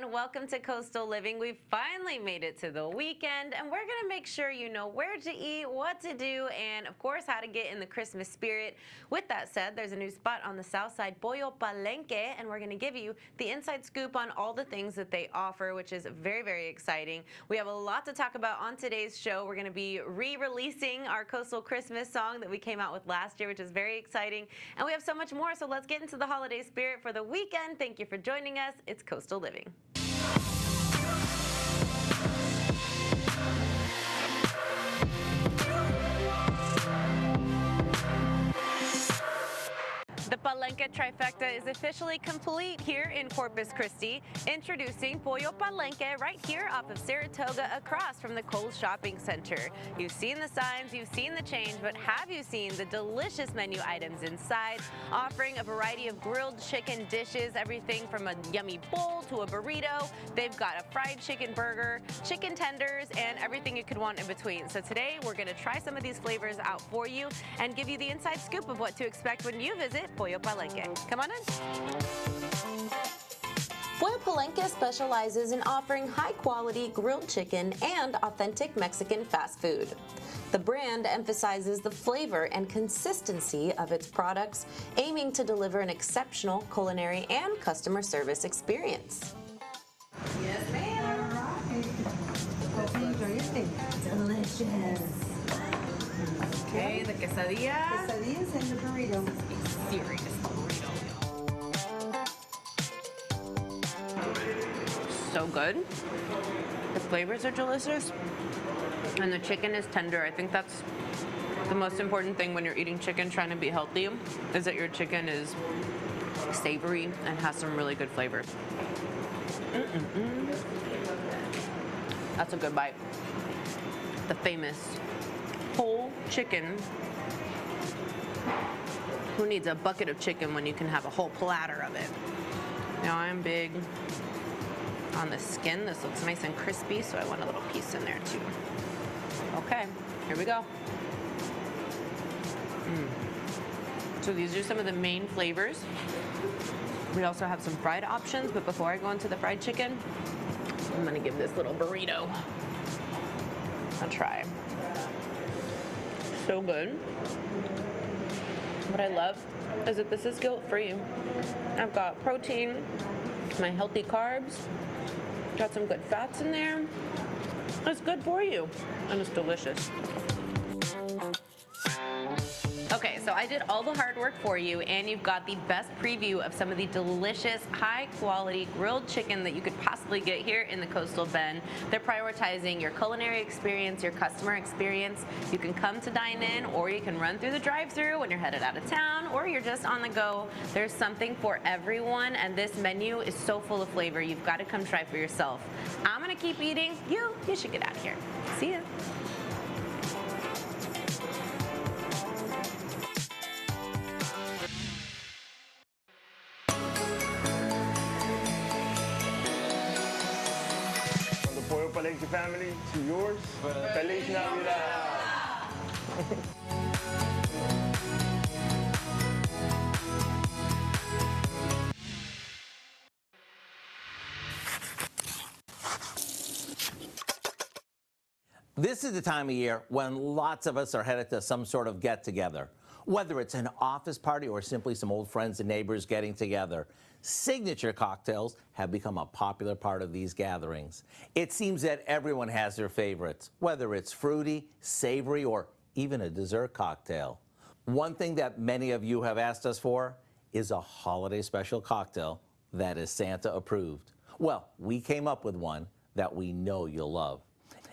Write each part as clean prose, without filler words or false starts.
and welcome to Coastal Living. We've finally made it to the weekend, and we're going to make sure you know where to eat, what to do, and of course, how to get in the Christmas spirit. With that said, there's a new spot on the south side, Pollo Palenque, and we're going to give you the inside scoop on all the things that they offer, which is very, very exciting. We have a lot to talk about on today's show. We're going to be re-releasing our Coastal Christmas song that we came out with last year, which is very exciting, and we have so much more, so let's get into the holiday spirit for the weekend. Thank you for joining us. It's Coastal Living. The Palenque trifecta is officially complete here in Corpus Christi. Introducing Pollo Palenque right here off of Saratoga across from the Kohl's Shopping Center. You've seen the signs, you've seen the change, but have you seen the delicious menu items inside, offering a variety of grilled chicken dishes, everything from a yummy bowl to a burrito. They've got a fried chicken burger, chicken tenders, and everything you could want in between. So today we're going to try some of these flavors out for you and give you the inside scoop of what to expect when you visit Pollo Palenque. Come on in. Pollo Palenque specializes in offering high-quality grilled chicken and authentic Mexican fast food. The brand emphasizes the flavor and consistency of its products, aiming to deliver an exceptional culinary and customer service experience. Yes, ma'am. All right. Enjoy your steak. Delicious. Okay, the quesadilla. Quesadillas and the burrito. Serious burrito. So good. The flavors are delicious, and the chicken is tender. I think that's the most important thing when you're eating chicken, trying to be healthy, is that your chicken is savory and has some really good flavors. That's a good bite. The famous whole chicken. Who needs a bucket of chicken when you can have a whole platter of it? Now I'm big on the skin. This looks nice and crispy, so I want a little piece in there too. Okay, here we go. So these are some of the main flavors. We also have some fried options, but before I go into the fried chicken, I'm gonna give this little burrito a try. So good. What I love is that this is guilt-free. I've got protein, my healthy carbs, got some good fats in there. It's good for you, and it's delicious. Okay, so I did all the hard work for you, and you've got the best preview of some of the delicious, high-quality grilled chicken that you could possibly get here in the Coastal Bend. They're prioritizing your culinary experience, your customer experience. You can come to dine in, or you can run through the drive-thru when you're headed out of town, or you're just on the go. There's something for everyone, and this menu is so full of flavor. You've got to come try for yourself. I'm gonna keep eating. You should get out of here. See ya. Pollo Palenque family, to yours, Feliz Navidad! This is the time of year when lots of us are headed to some sort of get-together. Whether it's an office party or simply some old friends and neighbors getting together, signature cocktails have become a popular part of these gatherings. It seems that everyone has their favorites, whether it's fruity, savory, or even a dessert cocktail. One thing that many of you have asked us for is a holiday special cocktail that is Santa approved. Well, we came up with one that we know you'll love.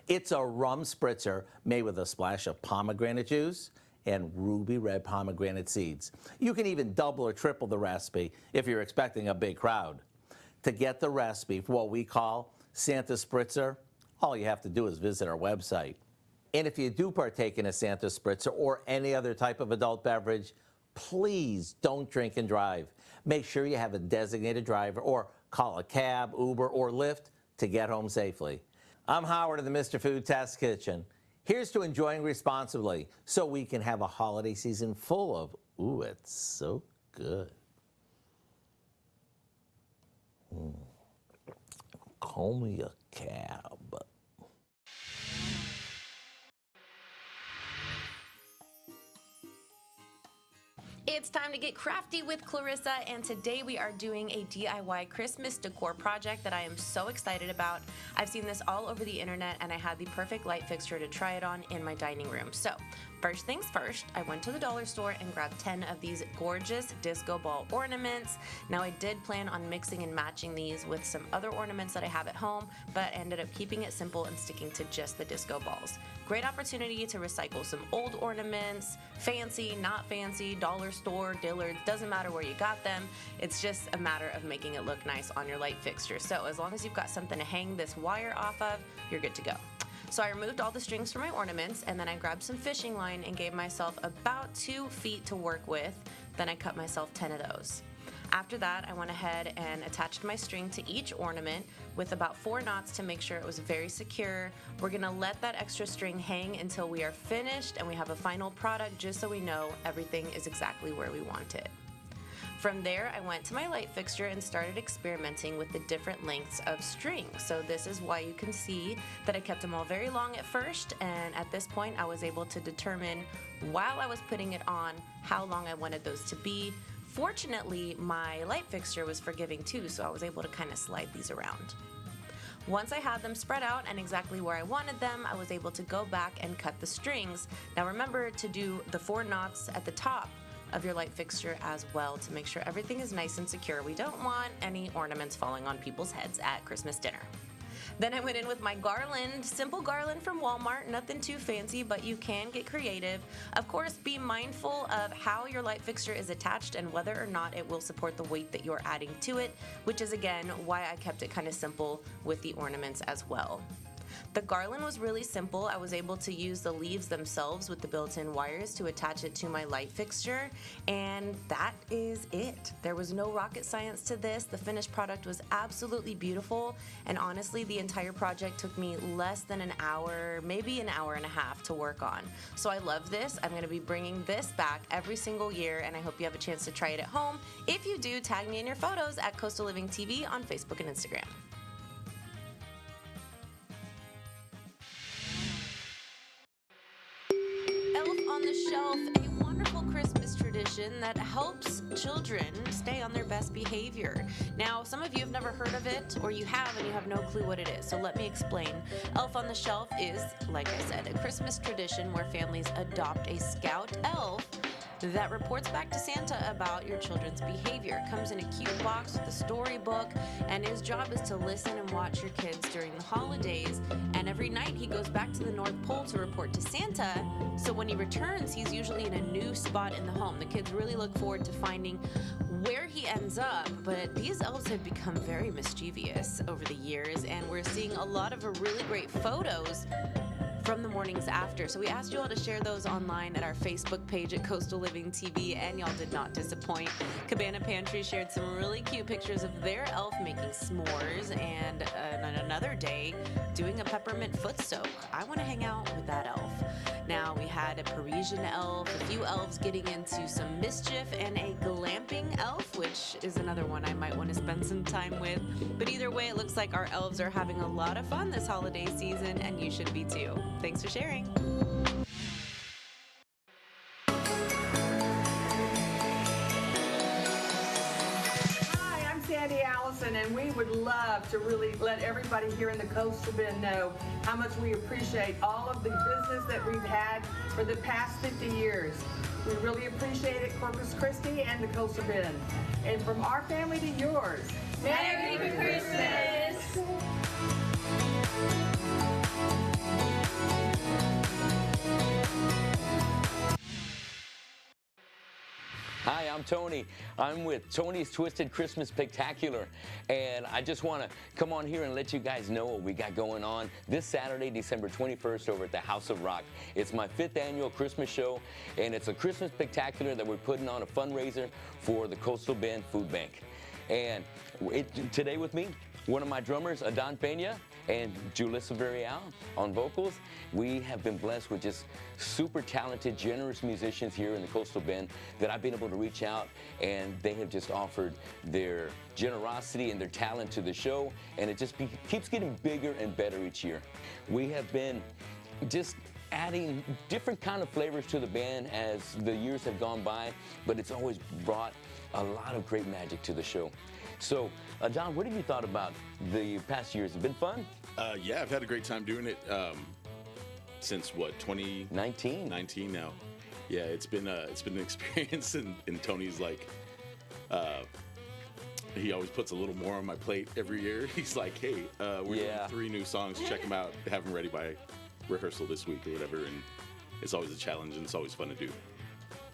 It's a rum spritzer made with a splash of pomegranate juice and ruby red pomegranate seeds. You can even double or triple the recipe if you're expecting a big crowd. To get the recipe for what we call Santa Spritzer, all you have to do is visit our website. And if you do partake in a Santa Spritzer or any other type of adult beverage, please don't drink and drive. Make sure you have a designated driver or call a cab, Uber, or Lyft to get home safely. I'm Howard of the Mr. Food Test Kitchen. Here's to enjoying responsibly so we can have a holiday season full of, ooh, it's so good. Call me a cab. It's time to get crafty with Clarissa, and today we are doing a DIY Christmas decor project that I am so excited about. I've seen this all over the internet, and I had the perfect light fixture to try it on in my dining room. So, first things first, I went to the dollar store and grabbed 10 of these gorgeous disco ball ornaments. Now, I did plan on mixing and matching these with some other ornaments that I have at home, but I ended up keeping it simple and sticking to just the disco balls. Great opportunity to recycle some old ornaments, fancy, not fancy, dollar store, Dillard's, doesn't matter where you got them. It's just a matter of making it look nice on your light fixture. So as long as you've got something to hang this wire off of, you're good to go. So I removed all the strings from my ornaments, and then I grabbed some fishing line and gave myself about 2 feet to work with. Then I cut myself 10 of those. After that, I went ahead and attached my string to each ornament with about 4 knots to make sure it was very secure. We're gonna let that extra string hang until we are finished and we have a final product, just so we know everything is exactly where we want it. From there, I went to my light fixture and started experimenting with the different lengths of string. So this is why you can see that I kept them all very long at first, and at this point I was able to determine while I was putting it on how long I wanted those to be. Fortunately, my light fixture was forgiving too, so I was able to kind of slide these around. Once I had them spread out and exactly where I wanted them, I was able to go back and cut the strings. Now remember to do the 4 knots at the top of your light fixture as well to make sure everything is nice and secure. We don't want any ornaments falling on people's heads at Christmas dinner. Then I went in with my garland, simple garland from Walmart, nothing too fancy, but you can get creative. Of course, be mindful of how your light fixture is attached and whether or not it will support the weight that you're adding to it, which is again why I kept it kind of simple with the ornaments as well. The garland was really simple. I was able to use the leaves themselves with the built-in wires to attach it to my light fixture, and that is it. There was no rocket science to this. The finished product was absolutely beautiful, and honestly, the entire project took me less than an hour, maybe an hour and a half to work on. So I love this. I'm going to be bringing this back every single year, and I hope you have a chance to try it at home. If you do, tag me in your photos at Coastal Living TV on Facebook and Instagram. On the Shelf, a wonderful Christmas tradition that helps children stay on their best behavior. Now, some of you have never heard of it, or you have and you have no clue what it is, so let me explain. Elf on the Shelf is, like I said, a Christmas tradition where families adopt a scout elf that reports back to Santa about your children's behavior. It comes in a cute box with a storybook, and his job is to listen and watch your kids during the holidays. And every night he goes back to the North Pole to report to Santa, so when he returns, he's usually in a new spot in the home. The kids really look forward to finding where he ends up, but these elves have become very mischievous over the years, and we're seeing a lot of really great photos from the mornings after. So we asked you all to share those online at our Facebook page at Coastal Living TV, and y'all did not disappoint. Cabana Pantry shared some really cute pictures of their elf making s'mores, and on another day doing a peppermint foot soak. I want to hang out with that elf. Now, we had a Parisian elf, a few elves getting into some mischief, and a glamping elf, which is another one I might want to spend some time with. But either way, it looks like our elves are having a lot of fun this holiday season, and you should be too. Thanks for sharing. Hi, I'm Sandy Allison, and we would love to really let everybody here in the Coastal Bend know how much we appreciate all of the business that we've had for the past 50 years. We really appreciate it, Corpus Christi and the Coastal Bend. And from our family to yours, Merry Christmas! Hi, I'm Tony. I'm with Tony's Twisted Christmas Spectacular, and I just want to come on here and let you guys know what we got going on this Saturday, December 21st over at the House of Rock. It's my 5th annual Christmas show, and it's a Christmas Spectacular that we're putting on a fundraiser for the Coastal Bend Food Bank. And today with me, one of my drummers, Adon Peña, and Julissa Varial on vocals. We have been blessed with just super talented, generous musicians here in the Coastal Bend that I've been able to reach out, and they have just offered their generosity and their talent to the show, and it just keeps getting bigger and better each year. We have been just adding different kind of flavors to the band as the years have gone by, but it's always brought a lot of great magic to the show. So, Don, what have you thought about the past years? Has it been fun? Yeah, I've had a great time doing it since, what, 2019? 19 now. Yeah, it's been an experience, and Tony's like, he always puts a little more on my plate every year. He's like, hey, we're doing 3 new songs, check them out, have them ready by rehearsal this week or whatever, and it's always a challenge, and it's always fun to do.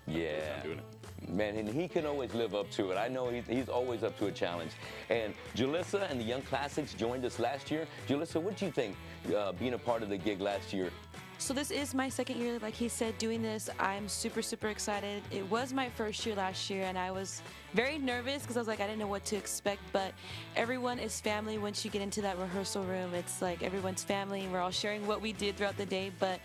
Yeah. Doing it. Man, and he can always live up to it. I know he's always up to a challenge. And Julissa and the Young Classics joined us last year. Julissa, what did you think being a part of the gig last year? So this is my second year, like he said, doing this. I'm super, super excited. It was my first year last year, and I was very nervous because I was like, I didn't know what to expect, but everyone is family once you get into that rehearsal room. It's like everyone's family, and we're all sharing what we did throughout the day, but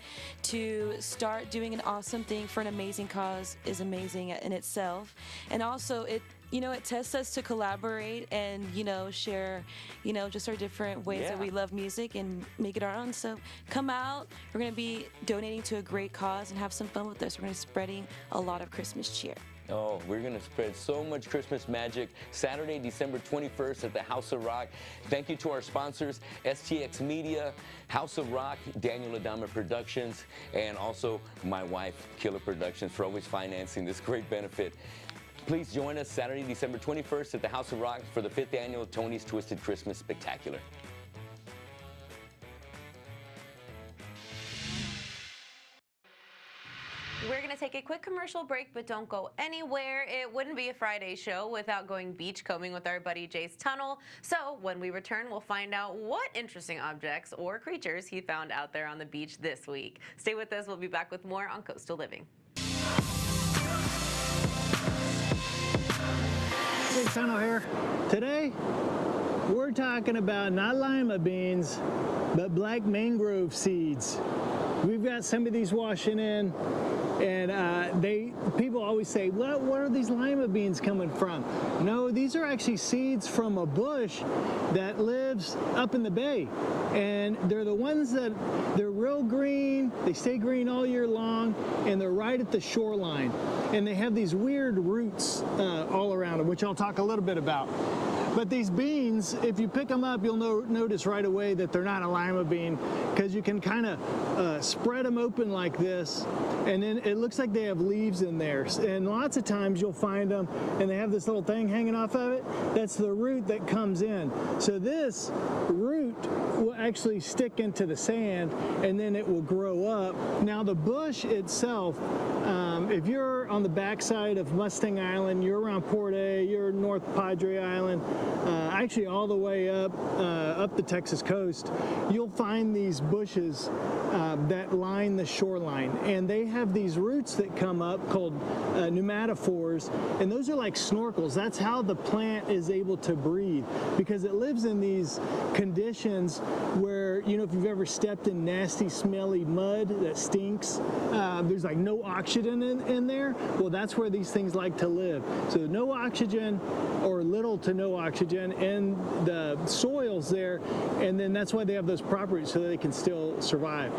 to start doing an awesome thing for an amazing cause is amazing in itself. And also, it tests us to collaborate and, share, just our different ways that we love music and make it our own. So come out. We're going to be donating to a great cause and have some fun with us. We're going to be spreading a lot of Christmas cheer. Oh, we're going to spread so much Christmas magic. Saturday, December 21st at the House of Rock. Thank you to our sponsors, STX Media, House of Rock, Daniel Adama Productions, and also my wife, Killer Productions, for always financing this great benefit. Please join us Saturday, December 21st at the House of Rock for the 5th annual Tony's Twisted Christmas Spectacular. We're going to take a quick commercial break, but don't go anywhere. It wouldn't be a Friday show without going beachcombing with our buddy Jace Tunnel. So when we return, we'll find out what interesting objects or creatures he found out there on the beach this week. Stay with us. We'll be back with more on Coastal Living. Jace Tunnel here. Today, we're talking about not lima beans, but black mangrove seeds. We've got some of these washing in, and people always say, where are these lima beans coming from? No, these are actually seeds from a bush that lives up in the bay, and they're the ones that they're real green. They stay green all year long, and they're right at the shoreline, and they have these weird roots all around them, which I'll talk a little bit about. But these beans, if you pick them up, you'll notice right away that they're not a lima bean, because you can kind of spread them open like this, and then it looks like they have leaves in there. And lots of times you'll find them, and they have this little thing hanging off of it. That's the root that comes in. So this root will actually stick into the sand, and then it will grow up. Now the bush itself, if you're on the backside of Mustang Island, you're around Port A, you're North Padre Island, actually all the way up the Texas coast, you'll find these bushes that line the shoreline, and they have these roots that come up called pneumatophores, and those are like snorkels. That's how the plant is able to breathe, because it lives in these conditions where, if you've ever stepped in nasty, smelly mud that stinks, there's like no oxygen in there. Well, that's where these things like to live. So no oxygen, or little to no oxygen in the soils there, and then that's why they have those properties, so that they can still survive.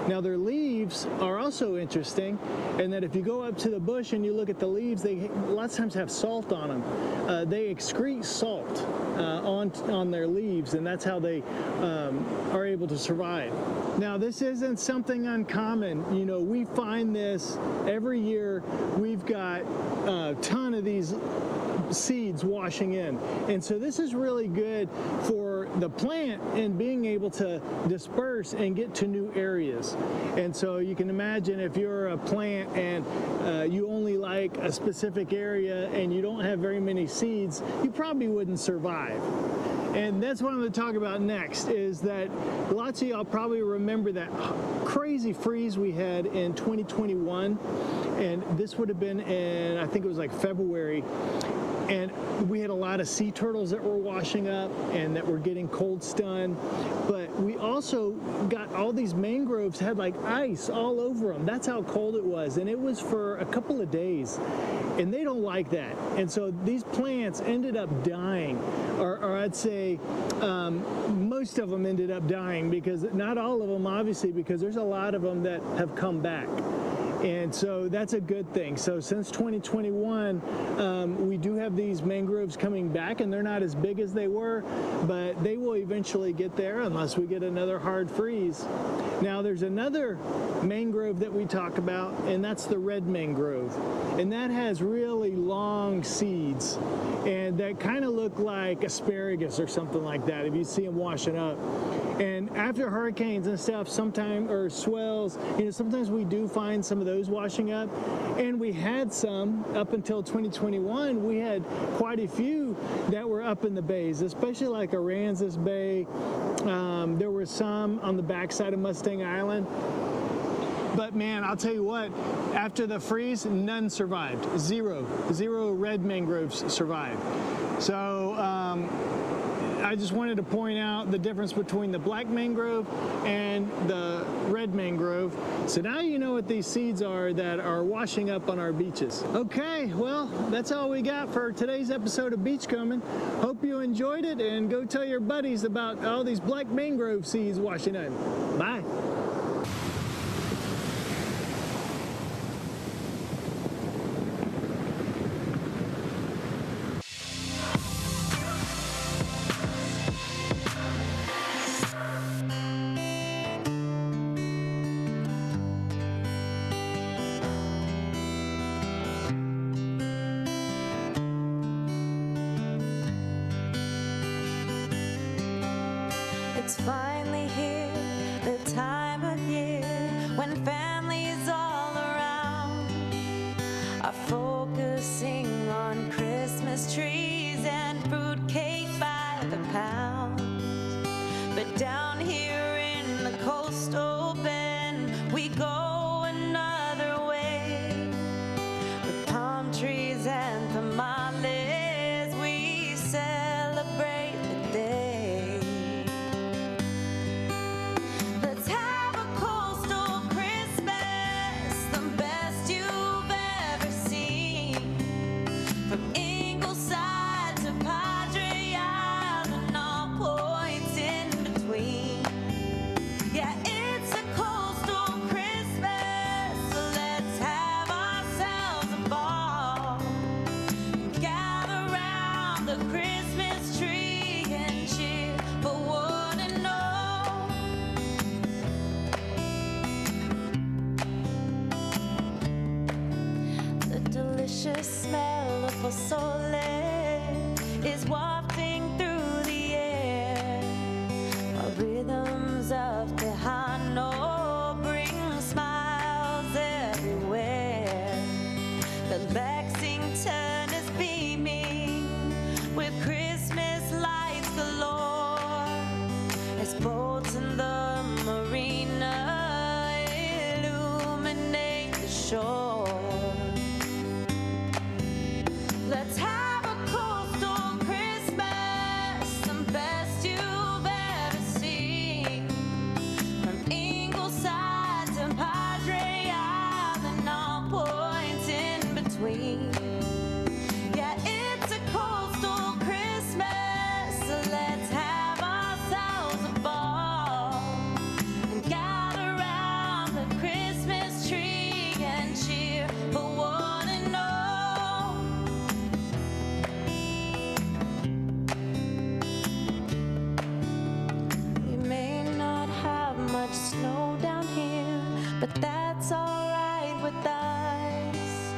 Now their leaves are also interesting, and that if you go up to the bush and you look at the leaves, they lots of times have salt on them. They excrete salt on their leaves, and that's how they are able to survive. Now this isn't something uncommon. We find this every year. We've got a ton of these seeds washing in, and so this is really good for the plant and being able to disperse and get to new areas. And so you can imagine, if you're a plant and you only like a specific area and you don't have very many seeds, you probably wouldn't survive. And that's what I'm going to talk about next, is that lots of y'all probably remember that crazy freeze we had in 2021, and this would have been in, I think it was like February. and we had a lot of sea turtles that were washing up and that were getting cold stunned. But we also got all these mangroves had like ice all over them. That's how cold it was. And it was for a couple of days. And they don't like that. And so these plants ended up dying, or I'd say most of them ended up dying, because not all of them, obviously, because there's a lot of them that have come back. And so that's a good thing. So since 2021, we do have these mangroves coming back, and they're not as big as they were, but they will eventually get there unless we get another hard freeze. Now there's another mangrove that we talk about, and that's the red mangrove. And that has really long seeds, and that kind of look like asparagus or something like that if you see them washing up. And after hurricanes and stuff, sometimes, or swells, sometimes we do find some of those washing up. And we had some up until 2021. We had quite a few that were up in the bays, especially like Aransas Bay. There were some on the backside of Mustang Island. But man, I'll tell you what, after the freeze, none survived. Zero red mangroves survived. So I just wanted to point out the difference between the black mangrove and the red mangrove. So now you know what these seeds are that are washing up on our beaches. Okay, well, that's all we got for today's episode of Beachcombing. Hope you enjoyed it, and go tell your buddies about all these black mangrove seeds washing up. Bye. It's finally here, the time of year when families all around are focusing on Christmas trees and fruitcake by the pound. But down here in the coastal bend, we go another way. With palm trees and tamales, we celebrate the day. Smell of pozole is wafting through the air. While rhythms of Tejano bring smiles everywhere. The Lexington is beaming with Christmas lights galore as boats in the marina illuminate the shore. Let's have a coastal Christmas, the best you've ever seen. From Ingleside to Padre Island, all points in between. Yeah, it's a coastal Christmas, so let's have ourselves a ball and gather around the Christmas tree and cheer for one and all. Snow down here, but that's alright with us.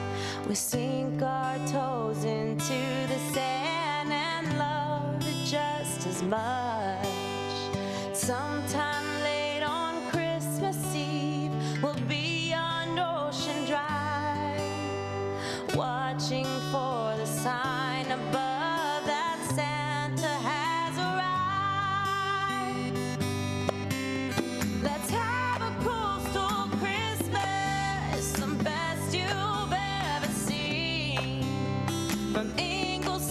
We sink our toes into the sand and love it just as much. Sometime late on Christmas Eve, we'll be on Ocean Drive, watching for the sign above that Santa has arrived. Let's have a coastal Christmas, the best you've ever seen. From Ingleside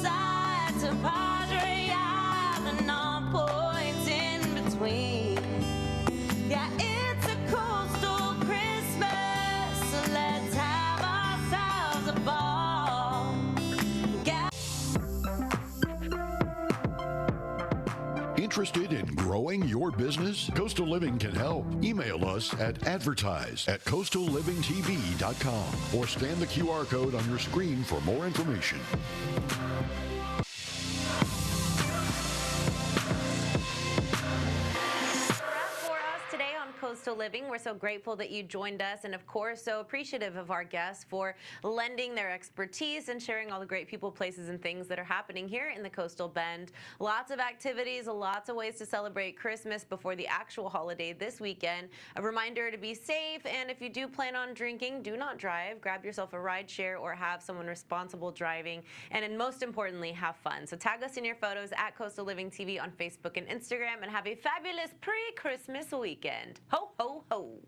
Interested in growing your business? Coastal Living can help. Email us at advertise@coastallivingtv.com or scan the QR code on your screen for more information. Coastal Living. We're so grateful that you joined us, and of course so appreciative of our guests for lending their expertise and sharing all the great people, places, and things that are happening here in the Coastal Bend. Lots of activities, lots of ways to celebrate Christmas before the actual holiday this weekend. A reminder to be safe, and if you do plan on drinking, do not drive. Grab yourself a ride share or have someone responsible driving, and most importantly, have fun. So tag us in your photos at Coastal Living TV on Facebook and Instagram, and have a fabulous pre-Christmas weekend. Ho, ho, ho.